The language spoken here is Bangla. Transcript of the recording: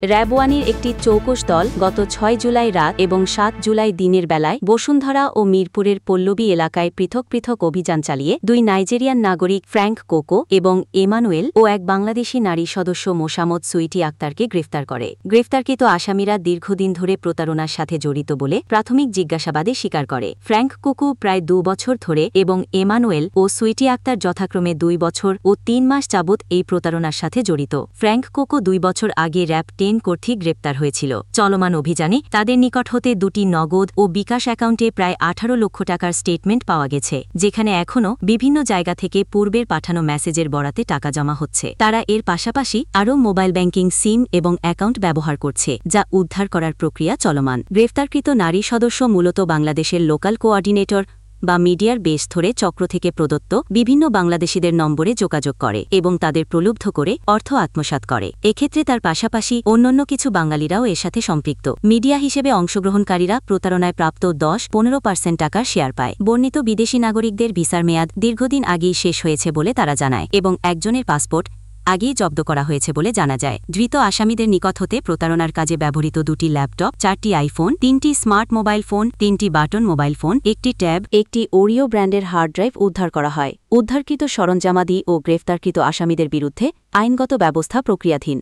র্যাব-1-এর একটি চৌকস দল গত ৬ জুলাই রাত এবং ৭ জুলাই দিনের বেলায় বসুন্ধরা ও মিরপুরের পল্লবী এলাকায় পৃথক পৃথক অভিযান চালিয়ে ২ নাইজেরিয়ান নাগরিক ফ্র্যাঙ্ক কোকো এবং এমানুয়েল ও এক বাংলাদেশি নারী সদস্য মোসামত সুইটি আক্তারকে গ্রেফতার করে। গ্রেফতারকৃত আসামিরা দীর্ঘদিন ধরে প্রতারণার সাথে জড়িত বলে প্রাথমিক জিজ্ঞাসাবাদে স্বীকার করে। ফ্র্যাঙ্ক কোকো প্রায় ২ বছর ধরে এবং এমানুয়েল ও সুইটি আক্তার যথাক্রমে ২ বছর ও ৩ মাস যাবৎ এই প্রতারণার সাথে জড়িত। ফ্র্যাঙ্ক কোকো ২ বছর আগে র্যাব-10 কর্তৃক গ্রেপ্তার হয়েছিল। চলমান অভিযানে তাদের নিকট হতে ২টি নগদ ও বিকাশ অ্যাকাউন্টে প্রায় ১৮ লক্ষ টাকার স্টেটমেন্ট পাওয়া গেছে, যেখানে এখনও বিভিন্ন জায়গা থেকে পূর্বের পাঠানো মেসেজের বরাতে টাকা জমা হচ্ছে। তারা এর পাশাপাশি আরও মোবাইল ব্যাংকিং সিম এবং অ্যাকাউন্ট ব্যবহার করছে, যা উদ্ধার করার প্রক্রিয়া চলমান। গ্রেফতারকৃত নারী সদস্য মূলত বাংলাদেশের লোকাল কোঅর্ডিনেটর বা মিডিয়ার বেস ধরে চক্র থেকে প্রদত্ত বিভিন্ন বাংলাদেশিদের নম্বরে যোগাযোগ করে এবং তাদের প্রলুব্ধ করে অর্থ আত্মসাৎ করে। এক্ষেত্রে তার পাশাপাশি অন্যান্য কিছু বাঙালিরাও এর সাথে সম্পৃক্ত। মিডিয়া হিসেবে অংশগ্রহণকারীরা প্রতারণায় প্রাপ্ত ১০-১৫% টাকার শেয়ার পায়। বর্ণিত বিদেশি নাগরিকদের ভিসার মেয়াদ দীর্ঘদিন আগেই শেষ হয়েছে বলে তারা জানায় এবং একজনের পাসপোর্ট আগেই জব্দ করা হয়েছে বলে জানা যায়। ধৃত আসামিদের নিকট হতে প্রতারণার কাজে ব্যবহৃত ২টি ল্যাপটপ, ৪টি আইফোন, 3টি স্মার্ট মোবাইল ফোন, 3টি বাটন মোবাইল ফোন, 1টি ট্যাব, 1টি ওরিও ব্র্যান্ডের হার্ড ড্রাইভ উদ্ধার করা হয়। উদ্ধারকৃত সরঞ্জামাদি ও গ্রেফতারকৃত আসামিদের বিরুদ্ধে আইনগত ব্যবস্থা প্রক্রিয়াধীন।